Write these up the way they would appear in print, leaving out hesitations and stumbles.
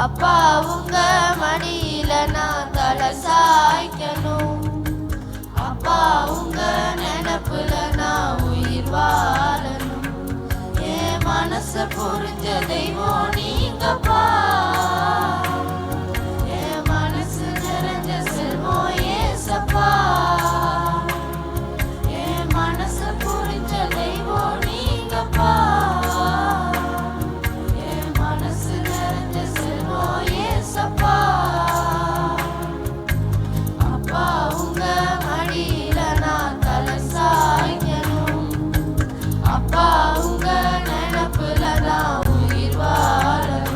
அப்பா உங்க மடியில நான் தலை சாய்க்கணும். அப்பா உங்க நினப்புல நான் உயிர் வாழணும். என் மனச புரிஞ்ச தெய்வம் நீங்கப்பா. என் மனசு நிறைஞ்ச செல்வம் ஏசப்பா. என் மனச புரிஞ்ச தெய்வம் நீங்கப்பா. என் மனசு நிறைஞ்ச செல்வம் ஏசப்பா. அப்பா உங்க மடியில நான் தலை சாய்க்கணும். அப்பா உங்க நினப்புல நான் உயிர் வாழணும்.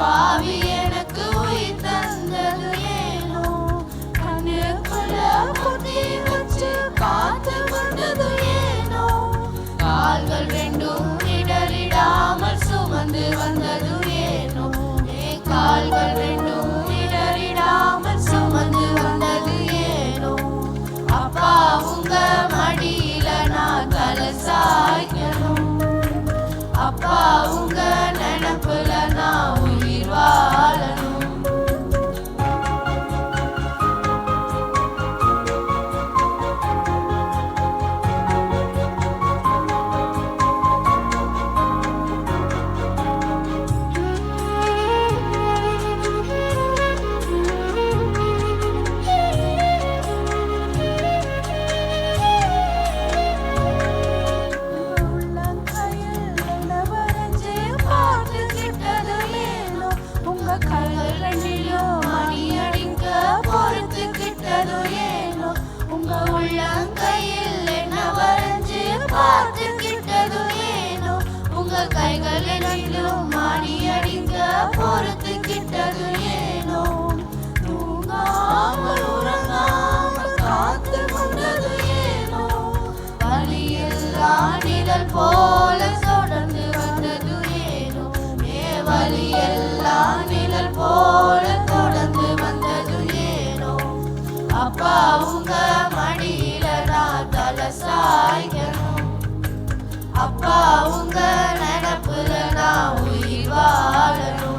பாவி எனக்கு உயிர் தந்தது ஏனோ. கண்ணுக்குள்ள புத்தி வச்சு காத்து கொண்டது ஏனோ. கால்கள் ரெண்டும் இடறிடாமல் சுமந்து வந்தது ஏனோ. என் கால்கள் ரெண்டும் இடறிடாமல் சுமந்து வந்தது ஏனோ. அப்பா உங்க மடியில நான் தலை சாய்க்கணும். அப்பா உங்க நினப்புல நான் உயிர் வாழணும். உள்ளங்கையில் என்ன வரைஞ்சு பார்த்துக்கிட்டது ஏனோ. உங்க கைகள் என்னிலும் மணி அடிக்க பொறுத்துக்கிட்டது ஏனோ. தூங்காமல் உறங்காமல் காத்து கொண்டது ஏனோ. வலியெல்லாம் நிழல் போல தொடர்ந்து வந்தது ஏனோ. வலியெல்லாம் நிழல் போல தொடர்ந்து வந்தது ஏனோ. அப்பா உங்க மடியில நான் தலை சாய்க்கணும். அப்பா உங்க நினப்புல நான் உயிர் வாழணும்.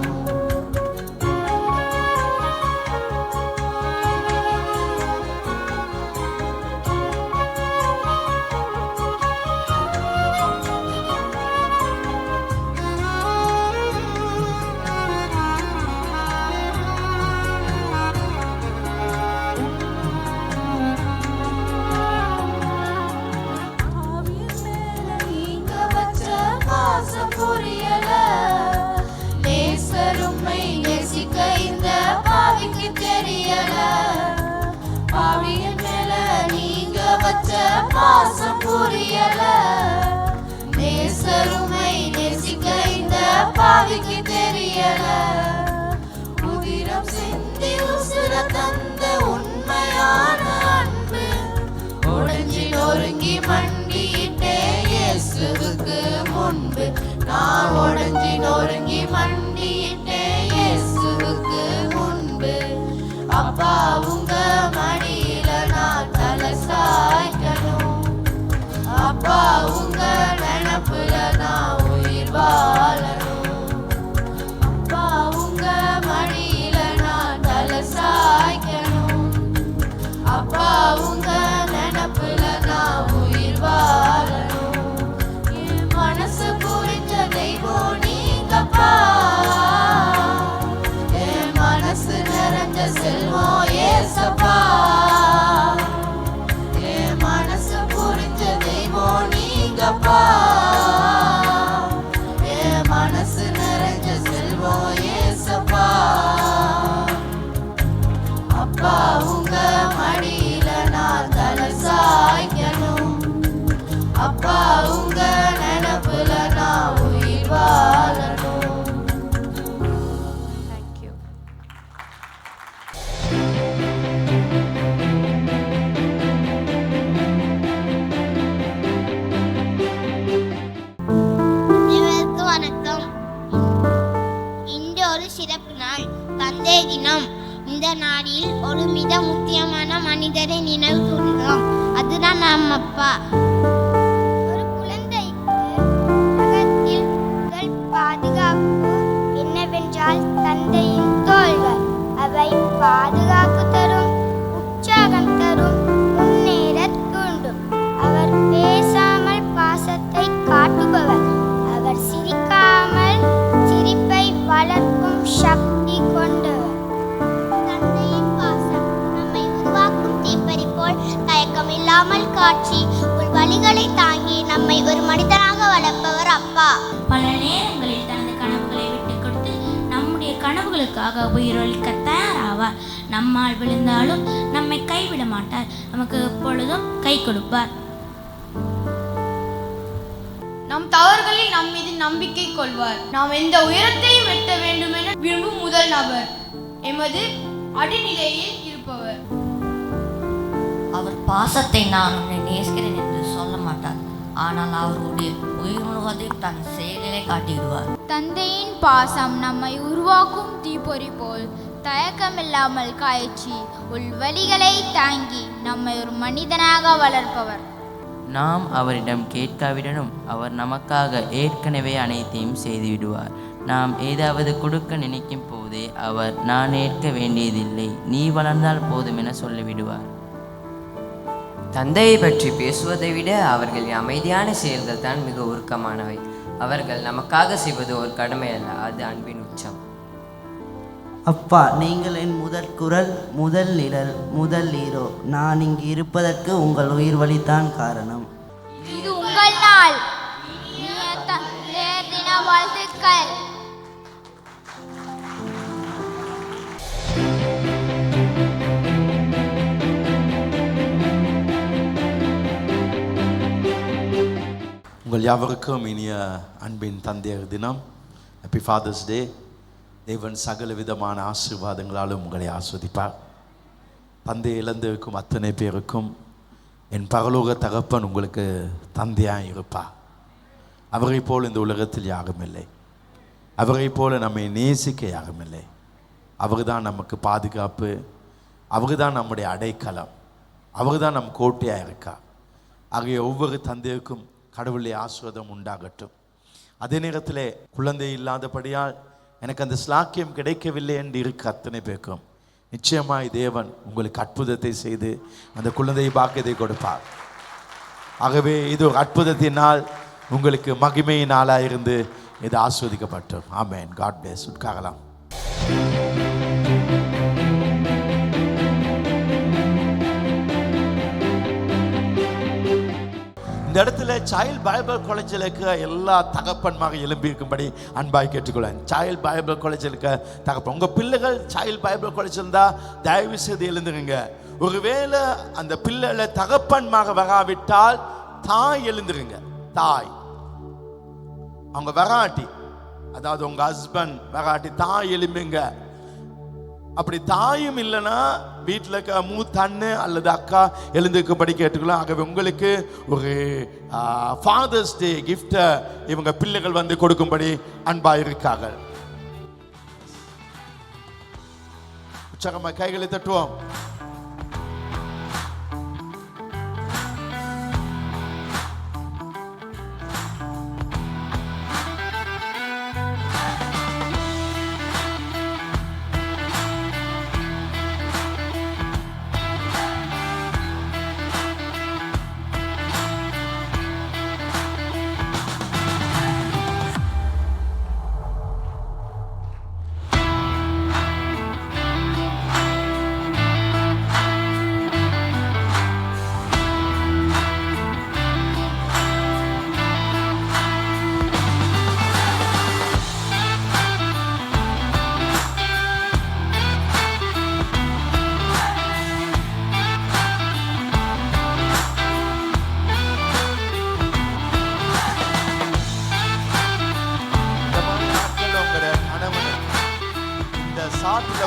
புரியல நேசருமை நேசிக்க இந்த பாவிக்கு தெரியல. பாவியின் மேல நீங்க வச்ச பாசம் புரியல. நேசருமை நேசிக்க இந்த பாவிக்கு தெரியல. உதிரம் சிந்தி உசுர தந்த உண்மையான அன்பு உடைஞ்சி நொறுங்கி மண்டியிட்டே இயேசுவுக்கு முன்பு. நான் உடைஞ்சி நொறுங்கி மண்டியிட்டே இயேசுவுக்கு முன்பு. அப்பா உங்க மடியில நான் தலை சாய்க்கணும். அப்பா உங்க நினப்புல நான் உயிர் வாழணும். அப்பா உங்க மடியில நான் தலை சாய்க்கணும். அப்பா உங்க நினப்புல நான் உயிர் வாழணும். என் மனசு புரிஞ்ச தெய்வம் நீங்கப்பா. என் மனசு நிறைஞ்ச செல்வம் ஏசப்பா. என் மனசு புரிஞ்ச தெய்வம் நீங்கப்பா. அப்பா. ஒரு குழந்தைக்கு உலகத்தில் முதல் பாதுகாப்பு என்னவென்றால் தந்தையின் தோள்கள். அவை பாதுகாப்பு தரும், உற்சாகம் தரும், முன்னேறத் தூண்டும். அவர் பேசாமல் பாசத்தை காட்டுபவர். அவர் சிரிக்காமல் சிரிப்பை வளர்க்கும் சக்தி கொண்டவர். தந்தையின் பாசம் நம்மை உருவாக்கும் தீப்பறி போல் தயக்கம் இல்லாமல் காட்சி உள் வழிகளை தாங்கி நம்மை ஒரு மனிதனாக வளர்ப்பவர் அப்பா. பல நேரங்களில் தனது கனவுகளை விட்டுக் கொடுத்து நம்முடைய கனவுகளுக்காக உயிரொழிக்க தயாராவார். நம்மால் விழுந்தாலும் நம்மை கைவிட மாட்டார். நமக்கு எப்பொழுதும் கை கொடுப்பார். நம் தவறுகளில் நம் மீது நம்பிக்கை கொள்வார். நாம் எந்த உயரத்தையும் எட்ட வேண்டும் என விரும்பும் முதல் நபர், எமது அடிநிலையில் இருப்பவர். அவர் பாசத்தை நான் உன்னை நேசிக்கிறேன் என்று சொல்ல மாட்டார். ஆனால் அவருடைய உயிர் முழுவதையும் தன் செயலிலே காட்டிவிடுவார். தந்தையின் பாசம் நம்மை உருவாக்கும் தீப்பொறி போல் தயக்கமில்லாமல் காய்ச்சி உள் வலிகளை தாங்கி நம்மை ஒரு மனிதனாக வளர்ப்பவர். நாம் அவரிடம் கேட்காவிடனும் அவர் நமக்காக ஏற்கனவே அனைத்தையும் செய்துவிடுவார். நாம் ஏதாவது கொடுக்க நினைக்கும் போதே அவர் நான் ஏற்க வேண்டியதில்லை, நீ வளர்ந்தால் போதும் என சொல்லிவிடுவார். தந்தையை பற்றி பேசுவதை விட அவர்களின் அமைதியான செயல்கள் தான் மிக உருக்கமானவை. அவர்கள் நமக்காக செய்வது ஒரு கடமை அல்ல, அது அன்பின் உச்சம். அப்பா, நீங்கள் என் முதல் குரல், முதல் நிழல், முதல் ஹீரோ. நான் இங்கு இருப்பதற்கு உங்கள் உயிர் வழிதான் காரணம். இது உங்கள் நாள். இனிய தந்தையர் தின வாழ்த்துக்கள். உங்கள் யாவருக்கும் இனிய அன்பின் தந்தையர் தினம். ஹாப்பி ஃபாதர்ஸ் டே. தேவன் சகல விதமான ஆசீர்வாதங்களாலும் உங்களை ஆஸ்வதிப்பார். தந்தை இழந்திருக்கும் அத்தனை பேருக்கும் என் பரலோக தகப்பன் உங்களுக்கு தந்தையாக இருப்பார். அவரை போல் இந்த உலகத்தில் யாரும் இல்லை. அவரை போல நம்மை நேசிக்க யாரும் இல்லை. அவர் தான் நமக்கு பாதுகாப்பு. அவர் தான் நம்முடைய அடைக்கலம். அவர் தான் நம் கோட்டையாக இருக்கா. ஆகிய ஒவ்வொரு தந்தைக்கும் கடவுளுடைய ஆசீர்வாதம் உண்டாகட்டும். அதே நேரத்தில் குழந்தை இல்லாதபடியால் எனக்கு அந்த ஸ்லாக்கியம் கிடைக்கவில்லை என்று இருக்க அத்தனை பேருக்கும் நிச்சயமாய் தேவன் உங்களுக்கு அற்புதத்தை செய்து அந்த குழந்தையை பாக்கியத்தை கொடுப்பார். ஆகவே இது ஒரு அற்புதத்தினால் உங்களுக்கு மகிமையின் நாளாக இருந்து இது ஆஸ்வதிக்கப்பட்டோம். ஆமென். God plus. உட்காரலாம். இந்த இடத்துல சைல்ட் பைபிள் காலேஜில் இருக்கிற எல்லா தகப்பன்மாக எழும்பியிருக்கும்படி அன்பாய் கேட்டுக்கொள்ளேன். சைல்ட் பைபிள் காலேஜில் இருக்க தகப்பன், உங்கள் பிள்ளைகள் சைல்ட் பைபிள் காலேஜ் இருந்தால் தயவு செய்து எழுந்துருங்க. ஒருவேளை அந்த பிள்ளைகளை தகப்பன்மாக வராவிட்டால் தாய் எழுந்துருங்க. தாய் அவங்க வராட்டி, அதாவது உங்க ஹஸ்பண்ட் வராட்டி தாய் எழும்புங்க. அப்படி தாயும் இல்லைன்னா வீட்டில் இருக்க மூத்த அண்ணன் அல்லது அக்கா எழுந்துக்கும்படி கேட்டுக்கலாம். ஆகவே உங்களுக்கு ஒரு ஃபாதர்ஸ் டே கிஃப்டை இவங்க பிள்ளைகள் வந்து கொடுக்கும்படி அன்பாக இருக்காங்க. உற்சாகமாக கைகளை தட்டுவோம்.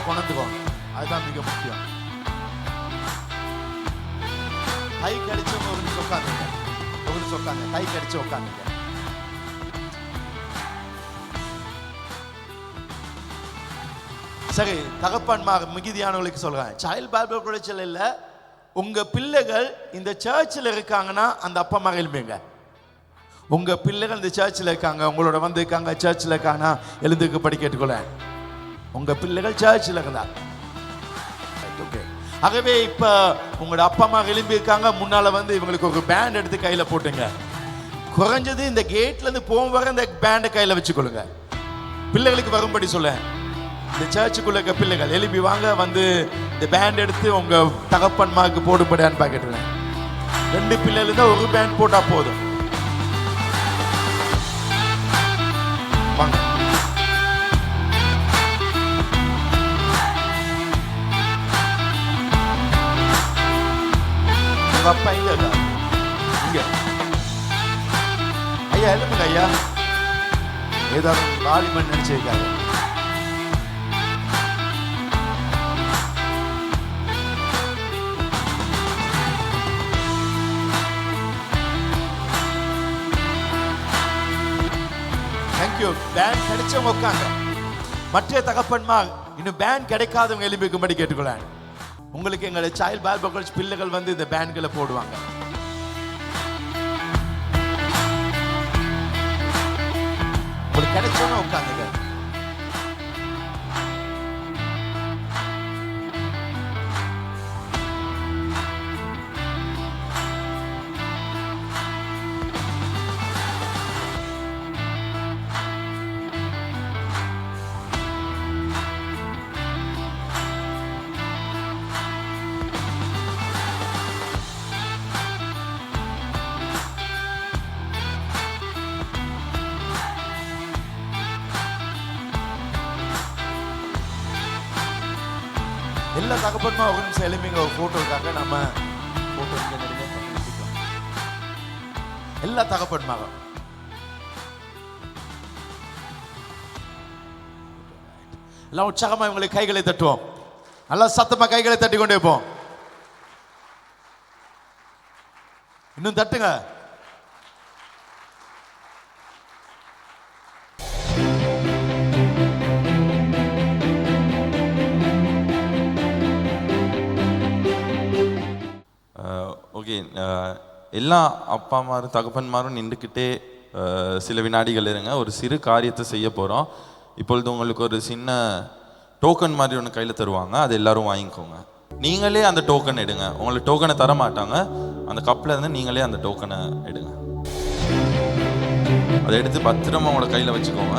கொண்டுக்கோங்க, அதுதான் மிக முக்கியம். கை கடிச்சு ஒரு நிமிஷம் உட்காந்துங்க, ஒரு நிமிஷம் உட்காந்து கை கடிச்சு உட்காந்துங்க. சரி, தகப்பன்மார் மிகுதியானவர்களுக்கு சொல்றேன், சைல்ட் பைபிள் காலேஜில் இல்லை, உங்கள் பிள்ளைகள் இந்த சர்ச்சில் இருக்காங்கன்னா அந்த அப்பா அம்மா எழும்புங்க. உங்கள் பிள்ளைகள் இந்த சர்ச்சில் இருக்காங்க, உங்களோட வந்து இருக்காங்க, சர்ச்சில் இருக்காங்கன்னா எழுந்துக்கு படி கேட்டுக்கொள்ள. உங்கள் பிள்ளைகள் சர்ச்சில் இருந்தா ஓகே. ஆகவே இப்போ உங்களோட அப்பா அம்மா எழும்பி இருக்காங்க, முன்னால் வந்து இவங்களுக்கு ஒரு பேண்ட் எடுத்து கையில் போட்டுங்க. குறைஞ்சது இந்த கேட்லேருந்து போகும் வர இந்த பேண்டை கையில் வச்சுக்கொள்ளுங்க. பிள்ளைகளுக்கு வரும்படி சொல்ல, இந்த சர்ச்சுக்குள்ள இருக்க பிள்ளைகள் எழுப்பி வாங்க, வந்து இந்த பேண்ட் எடுத்து உங்கள் தகப்பன்மாருக்கு போடும்படியான்னு பாக்கெட்டுறேன். 2 பிள்ளைகள் தான் ஒரு பேண்ட் போட்டால் போதும். வாங்க. அப்பா இங்க இங்க ஐயா எழுப்புங்க ஐயா. ஏதாவது வாலிபன் நினைச்சிருக்காங்க. தேங்க்யூ. பேண்ட் கிடைச்சவங்க உட்காங்க. மற்ற தகப்பன்மா இன்னும் பேண்ட் கிடைக்காதவங்க எழுப்பிக்கும்படி கேட்டுக்கொள்ளேன். உங்களுக்கு எங்களுடைய சைல்ட் பைபிள் பிள்ளைகள் வந்து இந்த பேண்ட்களை போடுவாங்க. உங்களுக்கு கிடைச்சவங்க உட்காந்துங்க. எல்லா தகப்பன்மா ஒரு நிமிஷம் எழுப்பிங்க. ஒரு போட்டோ இருக்காங்க, நம்ம போட்டோ எல்லா தகப்பன்மாக எல்லாம் உற்சாகமா இவங்களுக்கு கைகளை தட்டுவோம். நல்லா சத்தமா கைகளை தட்டி கொண்டே இருப்போம். இன்னும் தட்டுங்க. ஓகே, எல்லா அப்பா அம்மாரும் தகப்பன்மாரும் நின்றுக்கிட்டே சில வினாடிகள் இருங்க. ஒரு சிறு காரியத்தை செய்ய போகிறோம். இப்பொழுது உங்களுக்கு ஒரு சின்ன டோக்கன் மாதிரி ஒன்று கையில் தருவாங்க, அது எல்லாரும் வாங்கிக்கோங்க. நீங்களே அந்த டோக்கன் எடுங்க. உங்களுக்கு டோக்கனை தர மாட்டாங்க, அந்த கப்பில் இருந்து நீங்களே அந்த டோக்கனை எடுங்க. அதை எடுத்து பத்திரமா உங்களோட கையில் வச்சுக்கோங்க.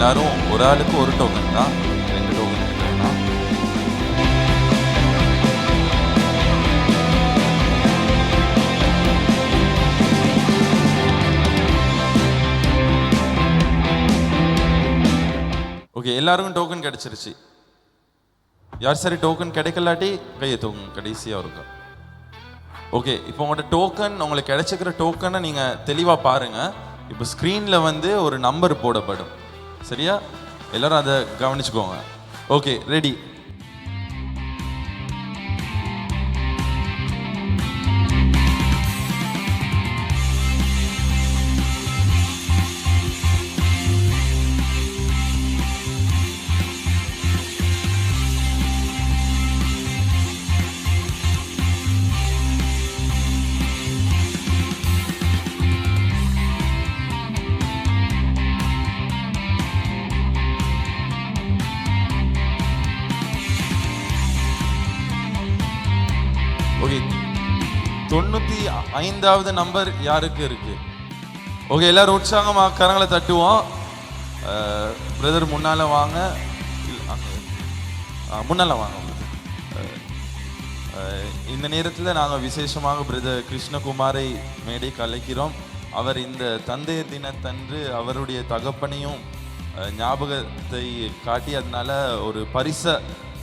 எல்லாரும் ஒரு ஆளுக்கு ஒரு டோக்கன் தான், 2 டோக்கன் எடுக்கலாம். ஓகே, எல்லாருக்கும் டோக்கன் கிடைச்சிருச்சு. யார் சரி டோக்கன் கிடைக்கலாட்டி கையை தூக்குங்க, கடைசியாக இருக்கா. ஓகே, இப்போ உங்களோட டோக்கன், உங்களுக்கு கிடைச்சிக்கிற டோக்கனை நீங்கள் தெளிவாக பாருங்கள். இப்போ ஸ்க்ரீனில் வந்து ஒரு நம்பர் போடப்படும், சரியா? எல்லாரும் அதை கவனிச்சுக்கோங்க. Okay, ready? ஓகே, 95வது நம்பர் யாருக்கு இருக்கு? ஓகே, எல்லாரும் உற்சாகமாக கரங்களை தட்டுவோம். பிரதர் முன்னால் வாங்க, முன்னால் வாங்க. இந்த நேரத்தில் நாங்கள் விசேஷமாக பிரதர் கிருஷ்ணகுமாரை மேடைக்கு அழைக்கிறோம். அவர் இந்த தந்தையர் தினத்தன்று அவருடைய தகப்பனையும் ஞாபகத்தை காட்டி அதனால ஒரு பரிசை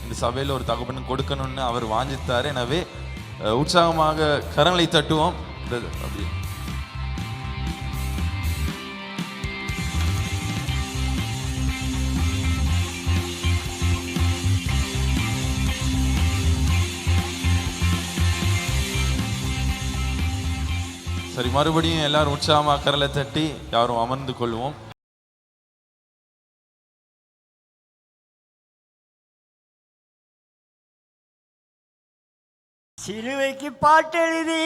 இந்த சபையில் ஒரு தகப்பனுக்கு கொடுக்கணும்னு அவர் வாஞ்சித்தார். எனவே உற்சாகமாக கரங்களை தட்டுவோம். அப்படி சரி, மறுபடியும் எல்லாரும் உற்சாகமாக கரலை தட்டி யாரும் அமர்ந்து கொள்வோம். சிலுவைக்கு பாட்டெழுதி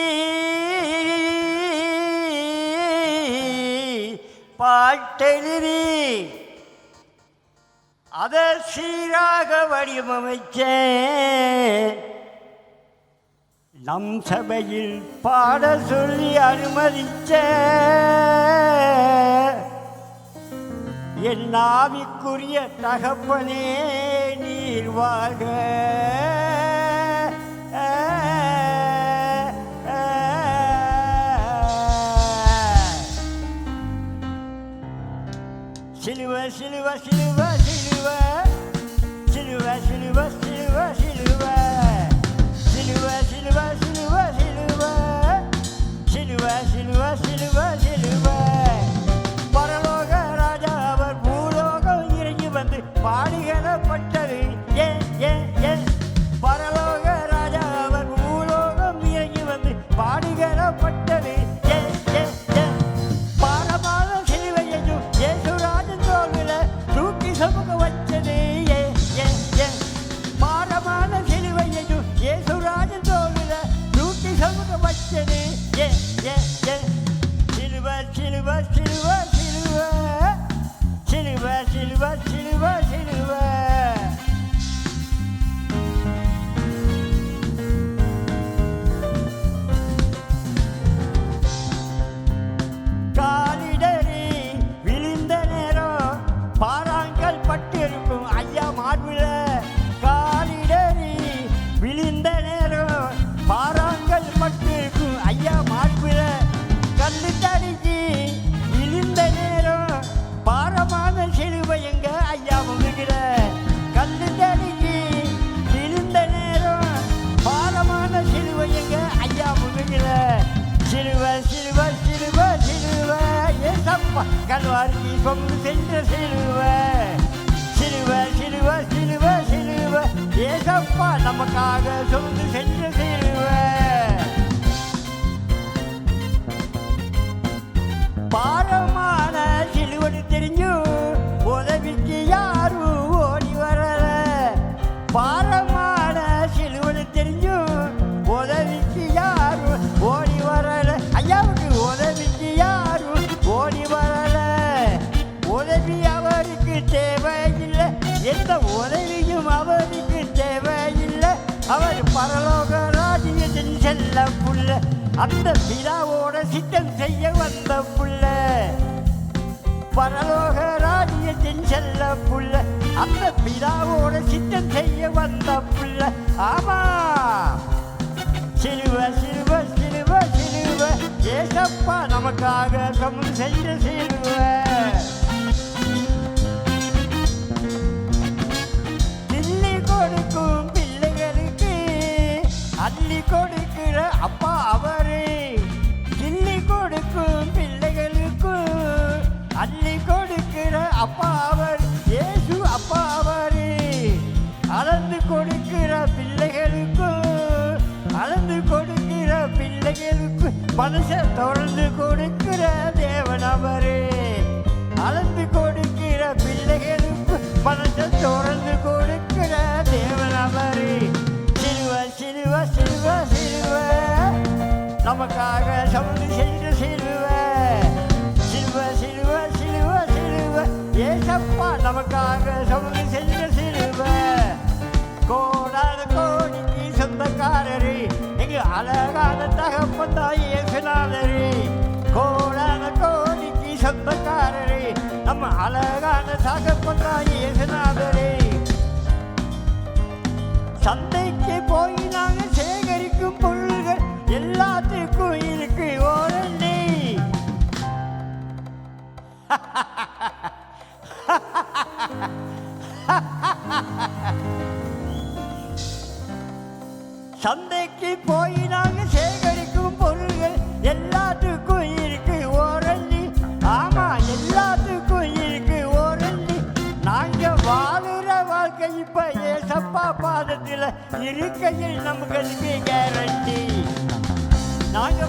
அதை சீராக வடிவமைச்ச நம் சபையில் பாட சொல்லி அனுமதிச்ச என் ஆவிக்குரிய தகப்பனே நீர் வாழ்க. சிலுவ சிலுவ சிலுவ சிலுவ சிலுவ சிலுவ சிலுவ சிலுவ சிலுவ சிலுவ சிலுவ சிலுவ சிலுவ சிலுவ சிலுவ சிலுவ பரலோக ராஜா அவர் பூலோகம் இறங்கி வந்து பாடுகளப்பட்டது. ஏ ஏ ஏ பரலோக ராஜா அவர் பூலோகம் இறங்கி வந்து பாடுகளப்பட்டது. ஏ ஏ ஏ பாரமான சிலுவையையும் ஏசுராஜன் தோல்வில தூக்கி சமூக வச்சது. ஏ ஏ ஏ பாரமான சிலுவையையும் ஏசுராஜன் தோல்வில தூக்கி சமூக வச்சது. ஏ ஏ ஏ சிலுவ சிலுவ சிலுவ சிலுவ சிலுவ சிலுவ சிலுவ சிலுவ காலிடறி விழுந்த நேரம் பாறாங்கல் பட்டிருக்கும் ஐயா மார்பில. காலிடறி விழுந்த நேரம் பாறாங்கல் பட்டிருக்கும் ஐயா மார்பில. கல்லு தடிக்கு விழுந்த நேரம் பாரமான சிலுவை எங்க ஐயா முழுகிற. கல்லு தடிக்கு விழுந்த நேரம் பாரமான சிலுவை எங்க ஐயா முழுகிற. சிலுவ சிலுவ சிலுவ சிலுவ ஏசப்பா கல்வாரிக்கு கொண்டு சென்ற சிலுவ. சிலுவ சிலுவ சிலுவ சிலுவ ஏசப்பா நமக்காக சொந்து சென்ற சிலுவ. பாரமான சிலுவடு தெரிஞ்சும் உதவிக்கு யாரும் ஓடி வரல. பாரமான சிலுவடு தெரிஞ்சும் உதவிக்கு யாரும் ஓடி வரல. ஐயாவுக்கு உதவிக்கு யாரும் ஓடி வரல. உதவி அவருக்கு தேவையில்லை, எந்த உதவியும் அவருக்கு தேவையில்லை. அவர் பரலோக ராஜ்யத்தின் செல்ல புள்ள, அந்த பிதாவோட சித்தம் செய்ய வந்த புள்ள. பரலோக ராஜ்யத்தின் செல்ல புள்ள, அந்த பிதாவோட சித்தம் செய்ய வந்த புள்ள. ஆமா சிலுவ சிலுவ சிலுவ சிலுவ ஏசப்பா நமக்காக சமம் செய்த சிலுவ. கிள்ளி கொடுக்கும் பிள்ளைகளுக்கு அள்ளி கொடுக்கிற அப்பா அவரு. கிள்ளி கொடுக்கும் பிள்ளைகளுக்கு அள்ளி கொடுக்கிற அப்பா அவர். ஏசு அப்பா அவரு. அளந்து கொடுக்கிற பிள்ளைகளுக்கும் அளந்து கொடுக்கிற பிள்ளைகளுக்கு மனுஷன் தொடர்ந்து கொடுக்கிற தேவன் அவரு. அளந்து கொடுக்கிற பிள்ளைகளுக்கு மனுஷன் தொடர்ந்து கொடுக்கிற தேவன் அவரு. சிலுவ சிலுவ சிலுவ சிலுவ நமக்காக சமந்து செய்த சிலுவ. சிலுவ சிலுவ சிலுவ சிலுவ ஏசப்பா நமக்காக சமந்து செய்த சிலுவ. கோடான கோடிக்கு சொந்தக்காரரு எங்க அழகான தகப்பந்தாய் இயேசுநாதரு. கோடான கோடிக்கு சொந்தக்காரரு நம்ம அழகான தகப்பந்தாய் இயேசுநாதரு. சந்தைக்கு போய் நாங்கள் சேகரிக்கும் பொருள்கள் எல்லாத்துக்கும் இருக்கு ஓரண்ணி. சந்தைக்கு போய் நாங்கள் சேகரிக்கும் பொருள்கள் எல்லாத்துக்கும் இருக்கு ஓரண்ணி. ஆமா எல்லாத்துக்கும் இருக்கு ஓரண்ணி. நாங்க வாழுற வாழ்க்கை இப்ப ஏசப்பா பாதத்தில் இருக்கையில் நமக்கு கேரண்டி. நாங்க